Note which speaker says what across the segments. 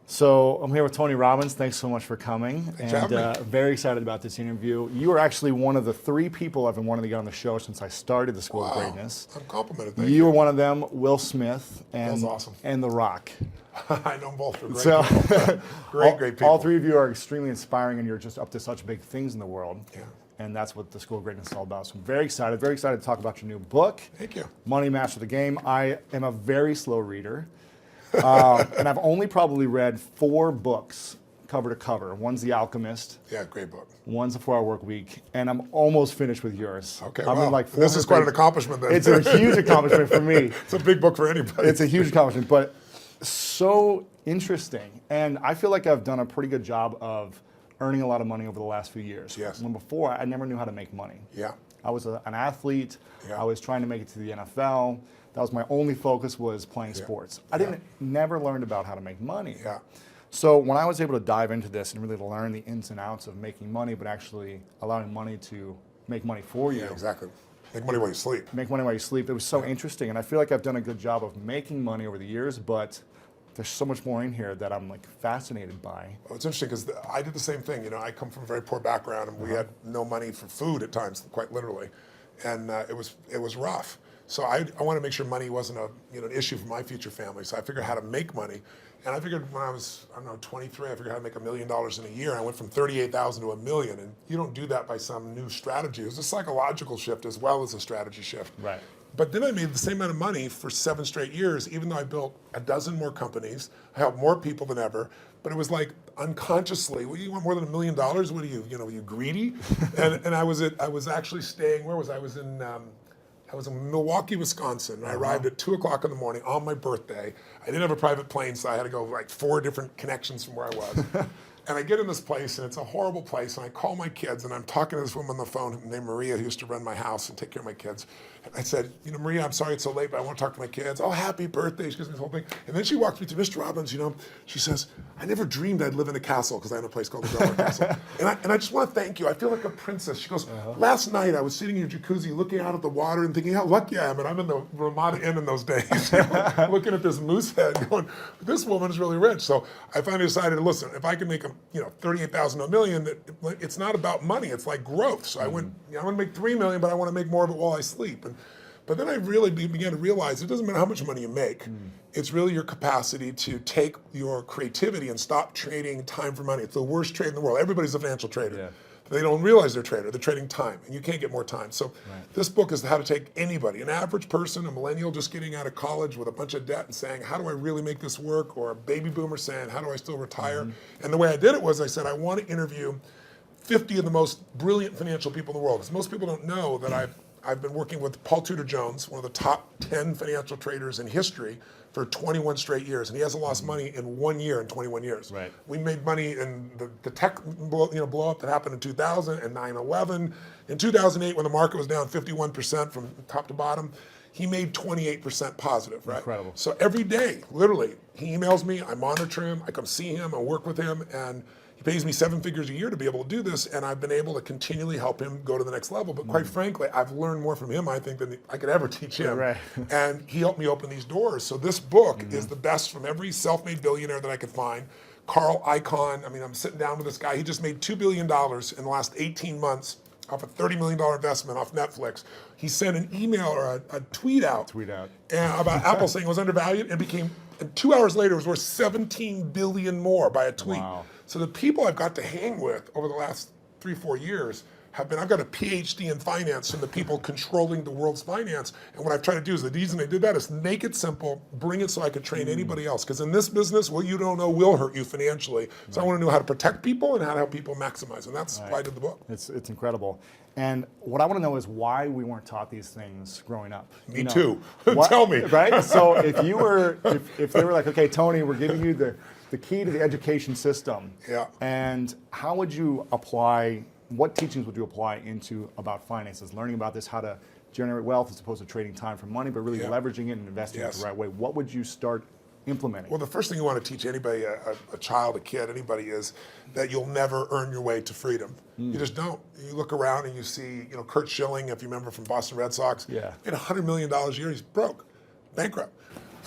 Speaker 1: So I'm here with Tony Роббинса. Thanks so much for coming.
Speaker 2: Thanks for having me.
Speaker 1: Very excited about this interview. You are actually one of the 3 people I've been wanting to get on the show since I started the School of Greatness.
Speaker 2: I'm complimented. Thank
Speaker 1: You were one of them, Will Smith, and,
Speaker 2: That's awesome.
Speaker 1: and The Rock.
Speaker 2: I know them both. They're great people. Great people.
Speaker 1: All 3 of you are extremely inspiring, and you're just up to such big things in the world.
Speaker 2: Yeah.
Speaker 1: And that's what the School of Greatness is all about. So I'm very excited to talk about your new book.
Speaker 2: Thank you.
Speaker 1: Money Master the Game. I am a very slow reader. And I've only probably read 4 books cover to cover. One's The Alchemist.
Speaker 2: Yeah, great book.
Speaker 1: One's The 4-Hour Workweek, and I'm almost finished with yours.
Speaker 2: Okay,
Speaker 1: I'm
Speaker 2: well,
Speaker 1: in like
Speaker 2: this is quite an accomplishment then.
Speaker 1: It's a huge accomplishment for me.
Speaker 2: It's a big book for anybody.
Speaker 1: It's a huge accomplishment, but so interesting. And I feel like I've done a pretty good job of earning a lot of money over the last few years.
Speaker 2: Yes.
Speaker 1: When before, I never knew how to make money.
Speaker 2: Yeah.
Speaker 1: I was an athlete.
Speaker 2: Yeah.
Speaker 1: I was trying to make it to the NFL. That was my only focus, was playing sports. I never learned about how to make money.
Speaker 2: Yeah.
Speaker 1: So when I was able to dive into this and really learn the ins and outs of making money, but actually allowing money to make money for you.
Speaker 2: Yeah, exactly. Make money while you sleep.
Speaker 1: Make money while you sleep. It was so interesting. And I feel like I've done a good job of making money over the years, but there's so much more in here that I'm like fascinated by.
Speaker 2: Well, it's interesting because I did the same thing. You know, I come from a very poor background, and we had no money for food at times, quite literally, and it was rough. So I wanted to make sure money wasn't an issue for my future family. So I figured how to make money, and I figured when I was 23, I figured how to make $1 million in a year. And I went from 38,000 to $1 million, and you don't do that by some new strategy. It was a psychological shift as well as a strategy shift.
Speaker 1: Right.
Speaker 2: But then I made the same amount of money for 7 straight years, even though I built a dozen more companies. I helped more people than ever. But it was like unconsciously, well, you want more than $1 million? What are you, are you greedy? and I was actually staying, where was I? I was in Milwaukee, Wisconsin. And I arrived at 2 o'clock in the morning on my birthday. I didn't have a private plane, so I had to go like 4 different connections from where I was. And I get in this place, and it's a horrible place, and I call my kids, and I'm talking to this woman on the phone named Maria, who used to run my house and take care of my kids. And I said, Maria, I'm sorry it's so late, but I want to talk to my kids. Oh, happy birthday. She gives me this whole thing. And then she walks me to Mr. Robbins, she says, I never dreamed I'd live in a castle, because I have a place called the Delaware Castle. And I just want to thank you. I feel like a princess. She goes, last night I was sitting in your jacuzzi looking out at the water and thinking how lucky I am, and I'm in the Ramada Inn in those days, looking at this moose head going, this woman is really rich. So I finally decided, listen, if I can make 38,000 to $1 million, it's not about money, it's like growth. So I went, I want to make $3 million, but I want to make more of it while I sleep. But then I really began to realize it doesn't matter how much money you make. It's really your capacity to take your creativity and stop trading time for money. It's the worst trade in the world. Everybody's a financial trader. Yeah. They don't realize they're a trader. They're trading time, and you can't get more time. So this book is how to take anybody, an average person, a millennial just getting out of college with a bunch of debt and saying, how do I really make this work? Or a baby boomer saying, how do I still retire? And the way I did it was I said, I want to interview 50 of the most brilliant financial people in the world. Because most people don't know that I've been working with Paul Tudor Jones, one of the top 10 financial traders in history, for 21 straight years, and he hasn't lost money in 1 year in 21 years.
Speaker 1: Right.
Speaker 2: We made money in the tech blow up that happened in 2000 and 9/11. In 2008, when the market was down 51% from top to bottom, he made 28% positive. Right.
Speaker 1: Incredible.
Speaker 2: So every day, literally, he emails me. I monitor him. I come see him. I work with him, and he pays me 7 figures a year to be able to do this, and I've been able to continually help him go to the next level. But quite frankly, I've learned more from him, I think, than I could ever teach him. Right. And he helped me open these doors. So this book is the best from every self-made billionaire that I could find. Carl Icahn, I'm sitting down with this guy. He just made $2 billion in the last 18 months off a $30 million investment off Netflix. He sent an email or a tweet out about Apple saying it was undervalued, and 2 hours later it was worth 17 billion more by a tweet. Wow. So the people I've got to hang with over the last 3-4 years I've got a PhD in finance from the people controlling the world's finance. And what I've tried to do is the reason I did that is make it simple, bring it so I could train anybody else. Because in this business, what you don't know will hurt you financially. So I want to know how to protect people and how to help people maximize. And that's why I did the book.
Speaker 1: It's incredible. And what I want to know is why we weren't taught these things growing up.
Speaker 2: Me too. Tell me.
Speaker 1: Right? So if they were like, okay, Tony, we're giving you the key to the education system.
Speaker 2: Yeah.
Speaker 1: And how would you what teachings would you apply into about finances, learning about this, how to generate wealth as opposed to trading time for money, but really leveraging it and investing it the right way? What would you start implementing?
Speaker 2: Well, the first thing you want to teach anybody, a child, a kid, anybody, is that you'll never earn your way to freedom. You just don't. You look around and you see, Kurt Schilling, if you remember from Boston Red Sox, made $100 million a year. He's broke, bankrupt.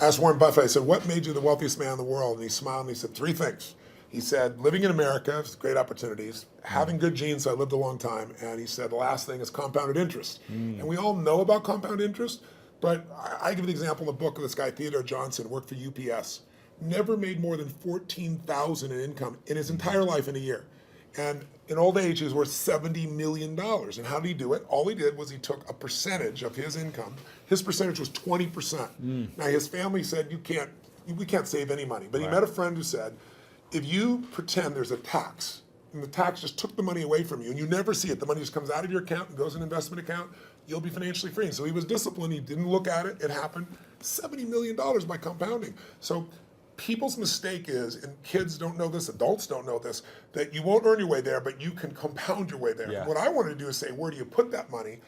Speaker 2: I asked Warren Buffett, I said, what made you the wealthiest man in the world? And he smiled and he said 3 things. He said, living in America, great opportunities, having good genes, so I lived a long time, and he said the last thing is compounded interest. And we all know about compound interest, but I give an example in the book of this guy, Theodore Johnson, worked for UPS, never made more than $14,000 in income in his entire life in a year. And in old age, he was worth $70 million. And how did he do it? All he did was he took a percentage of his income. His percentage was 20%. Now, his family said, we can't save any money. But he met a friend who said, if you pretend there's a tax, and the tax just took the money away from you, and you never see it, the money just comes out of your account and goes in an investment account, you'll be financially free. And so he was disciplined, he didn't look at it, it happened. $70 million by compounding. So people's mistake is, and kids don't know this, adults don't know this, that you won't earn your way there, but you can compound your way there.
Speaker 1: Yeah.
Speaker 2: What I wanted to do is say, where do you put that money?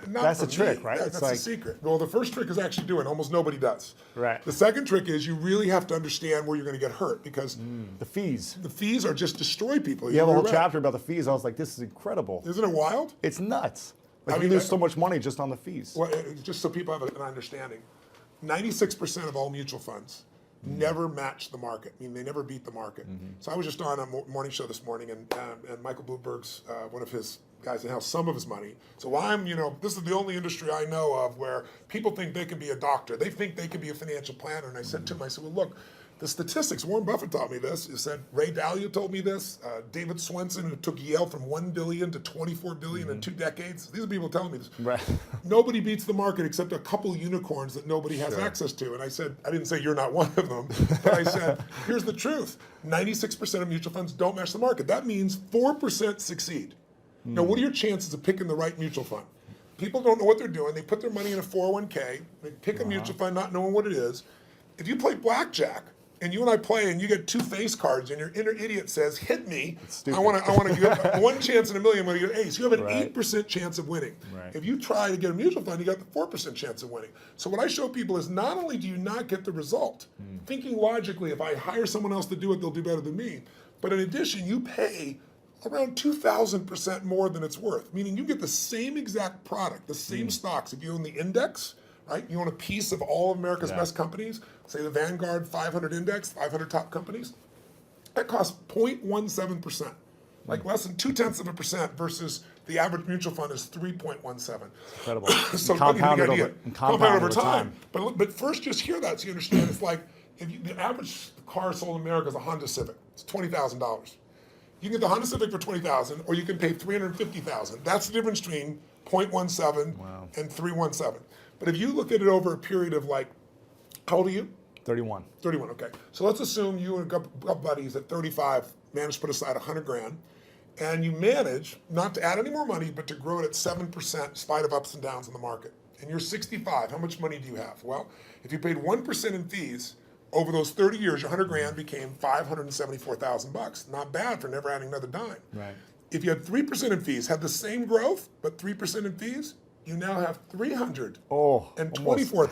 Speaker 1: That's the trick, right?
Speaker 2: That's the secret. Well, the first trick is actually doing. Almost nobody does.
Speaker 1: Right.
Speaker 2: The second trick is you really have to understand where you're going to get hurt because
Speaker 1: the fees.
Speaker 2: The fees are just destroy people.
Speaker 1: You have a whole chapter about the fees. I was like, this is incredible.
Speaker 2: Isn't it wild?
Speaker 1: It's nuts. Like you lose so much money just on the fees.
Speaker 2: Well, just so people have an understanding, 96% of all mutual funds never match the market. I mean, they never beat the market. So I was just on a morning show this morning, and Michael Bloomberg's one of his guys that has some of his money. So I'm, this is the only industry I know of where people think they can be a doctor. They think they can be a financial planner. And I said to him, I said, well, look, the statistics, Warren Buffett taught me this. He said, Ray Dalio told me this. David Swenson, who took Yale from $1 billion to $24 billion in 2 decades. These are people telling me this.
Speaker 1: Right.
Speaker 2: Nobody beats the market except a couple unicorns that nobody has access to. And I said, I didn't say you're not one of them, but I said, here's the truth. 96% of mutual funds don't match the market. That means 4% succeed. Now, what are your chances of picking the right mutual fund? People don't know what they're doing. They put their money in a 401k. They pick a mutual fund not knowing what it is. If you play blackjack, and you and I play, and you get 2 face cards, and your inner idiot says, "Hit me! I want to get 1 chance in a million when you get an ace." You have an 8% chance of winning.
Speaker 1: Right.
Speaker 2: If you try to get a mutual fund, you got the 4% chance of winning. So what I show people is not only do you not get the result, thinking logically, if I hire someone else to do it, they'll do better than me. But in addition, you pay around 2,000% more than it's worth. Meaning you get the same exact product, the same stocks. If you own the index, right? You own a piece of all of America's best companies, say the Vanguard 500 index, 500 top companies, that costs 0.17%, like less than 0.2% versus the average mutual fund is 3.17.
Speaker 1: Incredible.
Speaker 2: So
Speaker 1: compound
Speaker 2: over time. But first, just hear that so you understand. It's like if the average car sold in America is a Honda Civic. It's $20,000. You can get the Honda Civic for $20,000, or you can pay $350,000. That's the difference between 0.17 and 317. But if you look at it over a period of how old are you?
Speaker 1: 31.
Speaker 2: 31, okay. So let's assume you and a couple buddies at 35 managed to put aside $100,000, and you manage not to add any more money, but to grow it at 7% in spite of ups and downs in the market. And you're 65, how much money do you have? Well, if you paid 1% in fees, over those 30 years, your $100,000 became $574,000. Not bad for never adding another dime.
Speaker 1: Right.
Speaker 2: If you had 3% in fees, had the same growth, but 3% in fees, you now have $324,000.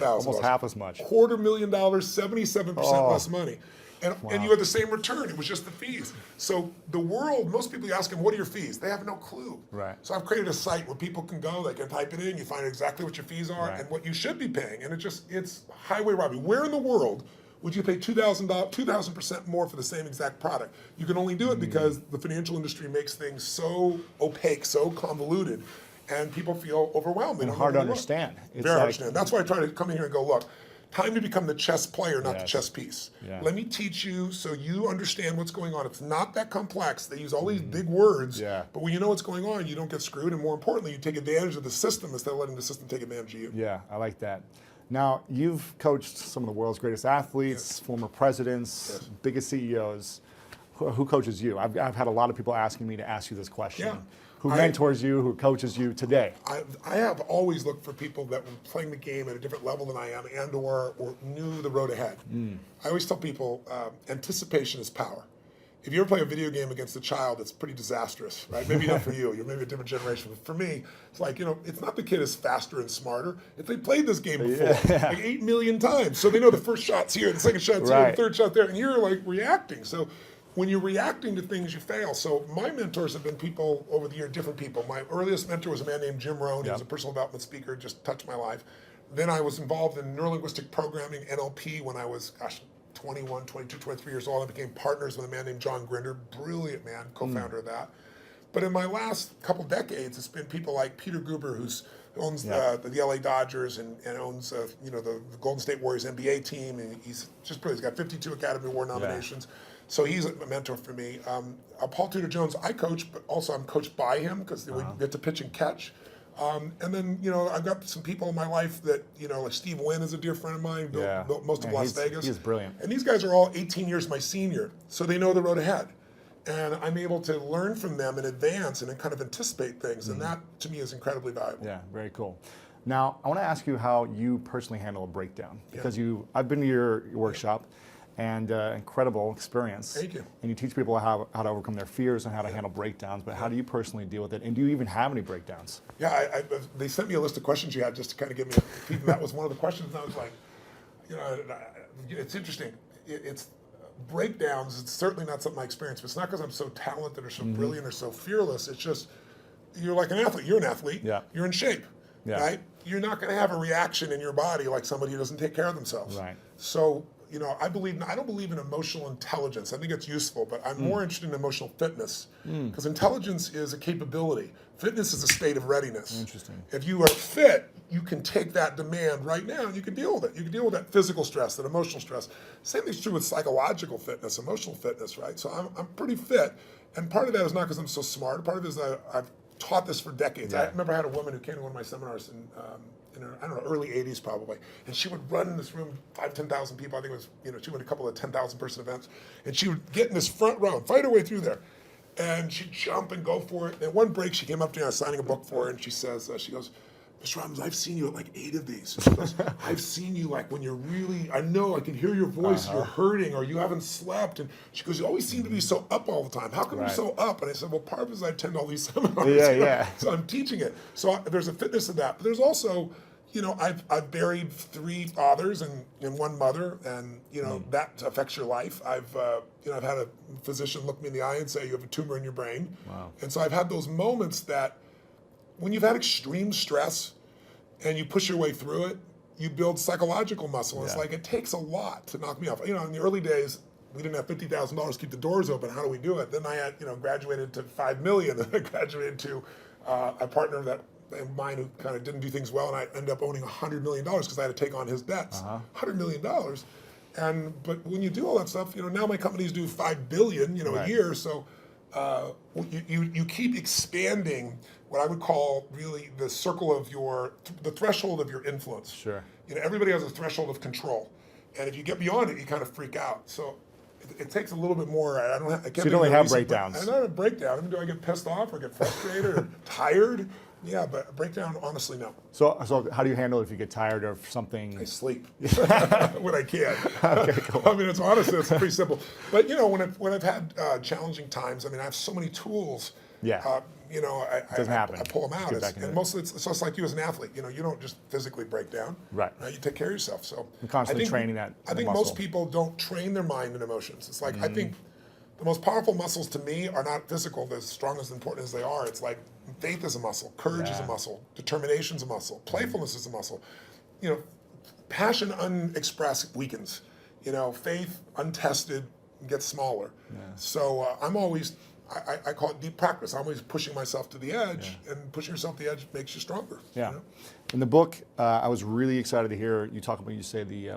Speaker 1: Almost half as much.
Speaker 2: $250,000, 77% less money. And you had the same return. It was just the fees. So the world, most people, you ask them, what are your fees? They have no clue.
Speaker 1: Right.
Speaker 2: So I've created a site where people can go, they can type it in, you find exactly what your fees are and what you should be paying. And it's highway robbery. Where in the world would you pay $2,000% more for the same exact product? You can only do it because the financial industry makes things so opaque, so convoluted, and people feel overwhelmed.
Speaker 1: And hard to understand.
Speaker 2: Very hard to understand. That's why I try to come in here and go, look, time to become the chess player, not the chess piece.
Speaker 1: Yeah.
Speaker 2: Let me teach you so you understand what's going on. It's not that complex. They use all these big words, but when you know what's going on, you don't get screwed, and more importantly, you take advantage of the system instead of letting the system take advantage of you.
Speaker 1: Yeah, I like that. Now, you've coached some of the world's greatest athletes, former presidents, biggest CEOs. Who coaches you? I've had a lot of people asking me to ask you this question.
Speaker 2: Yeah.
Speaker 1: Who mentors you? Who coaches you today?
Speaker 2: I have always looked for people that were playing the game at a different level than I am and or knew the road ahead. I always tell people anticipation is power. If you ever play a video game against a child, it's pretty disastrous, right? Maybe not for you. You're maybe a different generation. But for me, it's like, it's not the kid is faster and smarter. If they played this game before, like 8 million times. So they know the first shot's here, the second shot's here, the third shot there, and you're like reacting. So when you're reacting to things, you fail. So my mentors have been people over the year, different people. My earliest mentor was a man named Jim Rohn. He was a personal development speaker, just touched my life. Then I was involved in neurolinguistic programming, NLP, when I was, 21, 22, 23 years old. I became partners with a man named John Grinder, brilliant man, co-founder of that. But in my last couple decades, it's been people like Peter Guber, who owns the LA Dodgers and owns the Golden State Warriors NBA team, and he's just brilliant. He's got 52 Academy Award nominations. So he's a mentor for me. Paul Tudor Jones, I coach, but also I'm coached by him because we get to pitch and catch. And then, I've got some people in my life that, like Steve Wynn is a dear friend of mine, built most of Las Vegas.
Speaker 1: He's brilliant.
Speaker 2: And these guys are all 18 years my senior, so they know the road ahead. And I'm able to learn from them in advance and then kind of anticipate things. And that, to me, is incredibly valuable.
Speaker 1: Yeah, very cool. Now, I want to ask you how you personally handle a breakdown. Because I've been to your workshop, and incredible experience.
Speaker 2: Thank you.
Speaker 1: And you teach people how to overcome their fears and how to handle breakdowns, but how do you personally deal with it? And do you even have any breakdowns?
Speaker 2: Yeah, they sent me a list of questions you had just to kind of give me a peek. That was one of the questions, and I was like, it's interesting. It's breakdowns, it's certainly not something I experience, but it's not because I'm so talented or so brilliant or so fearless. It's just, you're like an athlete. You're an athlete.
Speaker 1: Yeah.
Speaker 2: You're in shape, right? You're not going to have a reaction in your body like somebody who doesn't take care of themselves.
Speaker 1: Right.
Speaker 2: So, I don't believe in emotional intelligence. I think it's useful, but I'm more interested in emotional fitness, because intelligence is a capability. Fitness is a state of readiness.
Speaker 1: Interesting.
Speaker 2: If you are fit, you can take that demand right now and you can deal with it. You can deal with that physical stress, that emotional stress. Same thing's true with psychological fitness, emotional fitness, right? So I'm pretty fit, and part of that is not because I'm so smart. Part of it is that I've taught this for decades. I remember I had a woman who came to one of my seminars in early 80s probably, and she would run in this room, 10,000 people. I think it was, she went a couple of 10,000 person events, and she would get in this front row and fight her way through there. And she'd jump and go for it. And at one break, she came up to me, I was signing a book for her, and she says, she goes, Mr. Robbins, I've seen you at like 8 of these. She goes, I've seen you like when you're really, I know, I can hear your voice, you're hurting, or you haven't slept. And she goes, you always seem to be so up all the time. How come you're so up? And I said, well, part of it is I attend all these seminars. So I'm teaching it. So there's a fitness of that. But there's also, I've buried 3 fathers and 1 mother, and that affects your life. I've had a physician look me in the eye and say you have a tumor in your brain.
Speaker 1: Wow.
Speaker 2: And so I've had those moments that when you've had extreme stress and you push your way through it, you build psychological muscle. It's like it takes a lot to knock me off. In the early days, we didn't have $50,000 to keep the doors open. How do we do it? Then I had graduated to $5 million. I graduated to a partner of mine who kind of didn't do things well, and I ended up owning $100 million because I had to take on his debts. $100 million. But when you do all that stuff, now my companies do $5 billion, a year. So you keep expanding what I would call really the circle of the threshold of your influence.
Speaker 1: Sure.
Speaker 2: Everybody has a threshold of control, and if you get beyond it, you kind of freak out. So it takes a little bit more. I can't.
Speaker 1: So you don't really have breakdowns.
Speaker 2: I don't have a breakdown. I mean, do I get pissed off or get frustrated or tired? Yeah, but a breakdown, honestly, no.
Speaker 1: So how do you handle it if you get tired or something?
Speaker 2: I sleep when I can.
Speaker 1: Okay, cool.
Speaker 2: I mean, it's pretty simple. But when I've had challenging times, I mean, I have so many tools.
Speaker 1: Yeah.
Speaker 2: I pull them out. And mostly it's just like you as an athlete. You don't just physically break down.
Speaker 1: Right.
Speaker 2: You take care of yourself. So
Speaker 1: you're constantly training that.
Speaker 2: I think most people don't train their mind and emotions. It's like I think the most powerful muscles to me are not physical. They're as strong as important as they are. It's like faith is a muscle, courage is a muscle, determination is a muscle, playfulness is a muscle. Passion unexpressed weakens. Faith untested gets smaller. Yeah. So I'm always, I call it deep practice. I'm always pushing myself to the edge, and pushing yourself to the edge makes you stronger.
Speaker 1: Yeah. In the book, I was really excited to hear you talk about, you say the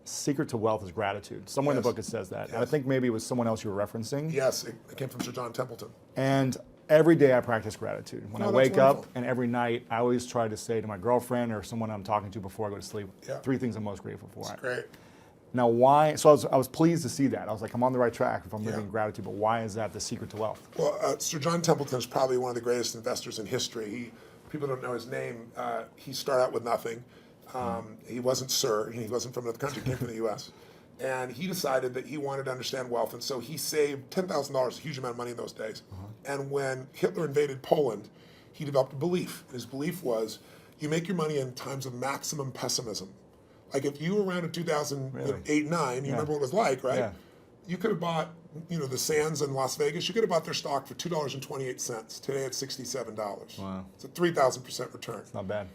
Speaker 1: secret to wealth is gratitude. Somewhere in the book it says that. And I think maybe it was someone else you were referencing.
Speaker 2: Yes, it came from Sir John Templeton.
Speaker 1: And every day I practice gratitude. When I wake up, and every night I always try to say to my girlfriend or someone I'm talking to before I go to sleep, 3 things I'm most grateful for.
Speaker 2: That's great.
Speaker 1: Now why, so I was pleased to see that. I was like, I'm on the right track if I'm living in gratitude, but why is that the secret to wealth?
Speaker 2: Well, Sir John Templeton is probably one of the greatest investors in history. People don't know his name. He started out with nothing. He wasn't Sir, he wasn't from another country, he came from the US. And he decided that he wanted to understand wealth, and so he saved $10,000, a huge amount of money in those days. And when Hitler invaded Poland, he developed a belief. His belief was, you make your money in times of maximum pessimism. Like if you were around in 2008, 9, you remember what it was like, right? Yeah. You could have bought the Sands in Las Vegas, you could have bought their stock for $2.28. Today it's $67.
Speaker 1: Wow.
Speaker 2: It's a 3,000% return.
Speaker 1: It's not bad.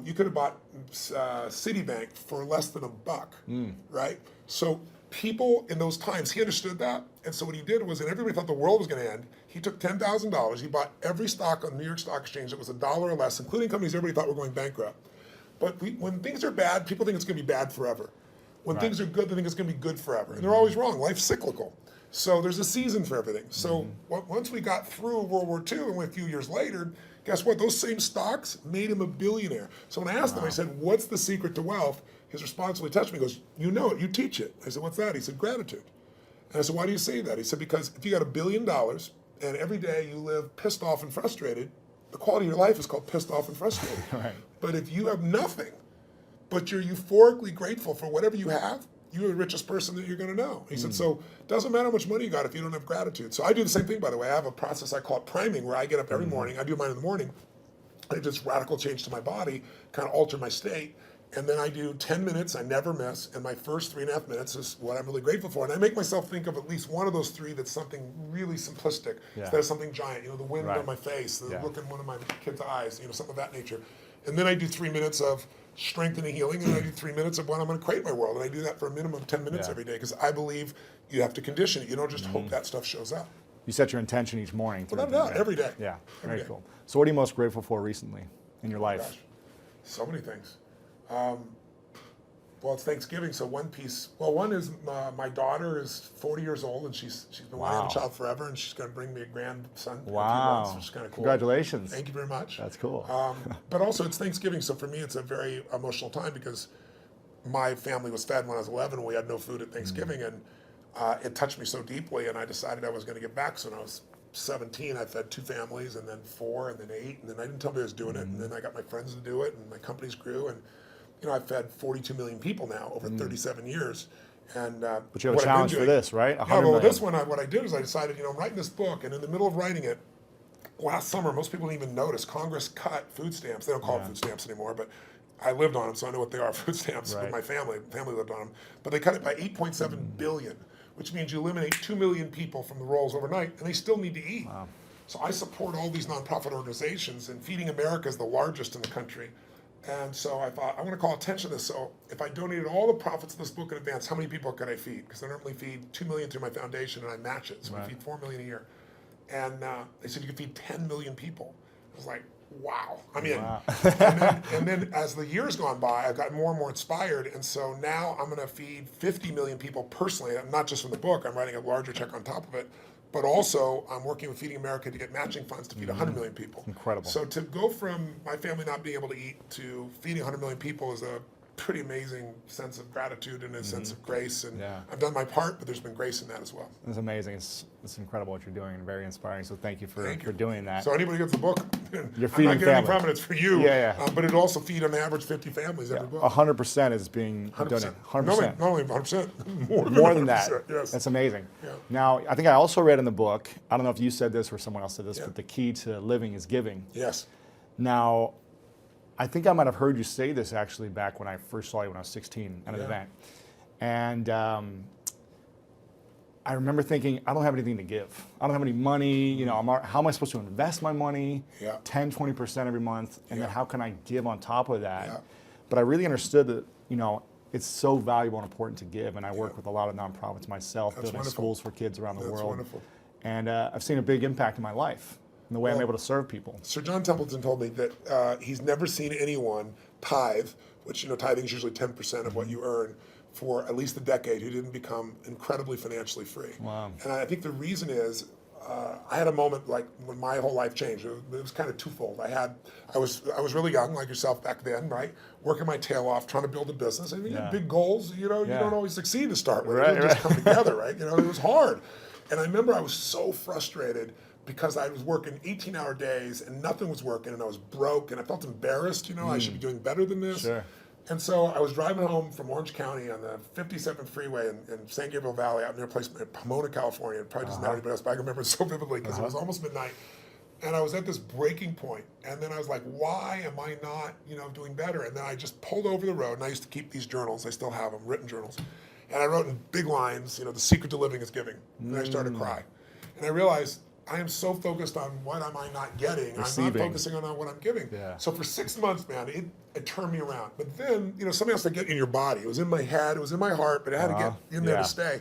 Speaker 2: You could have bought Citibank for less than $1, right? So people in those times, he understood that. And so what he did was, and everybody thought the world was going to end, he took $10,000, he bought every stock on the New York Stock Exchange that was $1 or less, including companies everybody thought were going bankrupt. But when things are bad, people think it's going to be bad forever. When things are good, they think it's going to be good forever. And they're always wrong. Life's cyclical. So there's a season for everything. So once we got through World War II and a few years later, guess what? Those same stocks made him a billionaire. So when I asked him, I said, what's the secret to wealth? His response really touched me. He goes, you know it, you teach it. I said, what's that? He said, gratitude. And I said, why do you say that? He said, because if you got $1 billion and every day you live pissed off and frustrated, the quality of your life is called pissed off and frustrated.
Speaker 1: Right.
Speaker 2: But if you have nothing, but you're euphorically grateful for whatever you have, you're the richest person that you're going to know. He said, so it doesn't matter how much money you got if you don't have gratitude. So I do the same thing, by the way. I have a process I call it priming, where I get up every morning. I do mine in the morning. I do this radical change to my body, kind of alter my state. And then I do 10 minutes, I never miss, and my first 3.5 minutes is what I'm really grateful for. And I make myself think of at least one of those three that's something really simplistic instead of something giant. The wind on my face, the look in one of my kids' eyes, something of that nature. And then I do 3 minutes of strengthening, healing, and I do 3 minutes of when I'm going to create my world. And I do that for a minimum of 10 minutes every day, because I believe you have to condition it. You don't just hope that stuff shows up.
Speaker 1: You set your intention each morning.
Speaker 2: Every day.
Speaker 1: Yeah,
Speaker 2: every
Speaker 1: very
Speaker 2: day.
Speaker 1: cool. So what are you most grateful for recently in your life?
Speaker 2: Gosh, so many things. Well, it's Thanksgiving, so one piece. Well, one is my daughter is 40 years old, and she's been wanting to have a child forever, and she's going to bring me a grandson in a few months, which is kind of cool.
Speaker 1: Congratulations.
Speaker 2: Thank you very much.
Speaker 1: That's cool.
Speaker 2: But also, it's Thanksgiving, so for me, it's a very emotional time, because my family was fed when I was 11, and we had no food at Thanksgiving, and it touched me so deeply, and I decided I was going to give back. So when I was 17, I fed 2 families, and then 4, and then 8, and then I didn't tell me I was doing it, and then I got my friends to do it, and my companies grew, and I've fed 42 million people now over 37 years. And
Speaker 1: but you have a challenge for this, right?
Speaker 2: This one, what I did is I decided, I'm writing this book, and in the middle of writing it, last summer, most people didn't even notice, Congress cut food stamps. They don't call it food stamps anymore, but I lived on them, so I know what they are, food stamps, with my family. Family lived on them. But they cut it by 8.7 billion, which means you eliminate 2 million people from the rolls overnight, and they still need to eat.
Speaker 1: Wow.
Speaker 2: So I support all these nonprofit organizations, and Feeding America is the largest in the country. And so I thought, I want to call attention to this. So if I donated all the profits of this book in advance, how many people could I feed? Because I normally feed 2 million through my foundation, and I match it. So we feed 4 million a year. And they said you could feed 10 million people. I was like, wow. I'm in.
Speaker 1: Wow.
Speaker 2: and then as the years gone by, I've gotten more and more inspired. And so now I'm going to feed 50 million people personally, not just from the book. I'm writing a larger check on top of it. But also, I'm working with Feeding America to get matching funds to feed 100 million people.
Speaker 1: Incredible.
Speaker 2: So to go from my family not being able to eat to feeding 100 million people is a pretty amazing sense of gratitude and a sense of grace. And I've done my part, but there's been grace in that as well.
Speaker 1: It's amazing. It's incredible what you're doing, and very inspiring. So thank you for doing that.
Speaker 2: So anybody gets the book,
Speaker 1: You're
Speaker 2: I'm
Speaker 1: feeding
Speaker 2: not getting any profits for you. But it'll also feed on average 50 families every book.
Speaker 1: 100% is being donated. 100%.
Speaker 2: Not only 100%,
Speaker 1: more than that.
Speaker 2: Yes.
Speaker 1: That's amazing.
Speaker 2: Yeah.
Speaker 1: Now, I think I also read in the book, I don't know if you said this or someone else said this, but the key to living is giving.
Speaker 2: Yes.
Speaker 1: Now, I think I might have heard you say this actually back when I first saw you when I was 16 at an event. And I remember thinking, I don't have anything to give. I don't have any money. How am I supposed to invest my money? 10, 20% every month. And then how can I give on top of that? But I really understood that, it's so valuable and important to give. And I work with a lot of nonprofits myself, building schools for kids around the world. That's
Speaker 2: wonderful.
Speaker 1: And I've seen a big impact in my life, in the way I'm able to serve people.
Speaker 2: Sir John Templeton told me that he's never seen anyone tithe, which, tithing is usually 10% of what you earn, for at least a decade, who didn't become incredibly financially free.
Speaker 1: Wow.
Speaker 2: And I think the reason is, I had a moment like when my whole life changed. It was kind of twofold. I was really young, like yourself back then, right? Working my tail off, trying to build a business. And you have big goals, you don't always succeed to start with. It doesn't just come together, right? It was hard. And I remember I was so frustrated because I was working 18-hour days and nothing was working, and I was broke, and I felt embarrassed. I should be doing better than this.
Speaker 1: Sure.
Speaker 2: And so I was driving home from Orange County on the 57th freeway in San Gabriel Valley, out near a place in Pomona, California. It probably doesn't matter anybody else, but I can remember it so vividly because it was almost midnight. And I was at this breaking point. And then I was like, why am I not, doing better? And then I just pulled over the road, and I used to keep these journals. I still have them, written journals. And I wrote in big lines, the secret to living is giving. And I started to cry. And I realized I am so focused on what am I not getting.
Speaker 1: Receiving.
Speaker 2: I'm not focusing on what I'm giving.
Speaker 1: Yeah.
Speaker 2: So for 6 months, man, it turned me around. But then, something else to get in your body. It was in my head, it was in my heart, but it had to get in there to stay.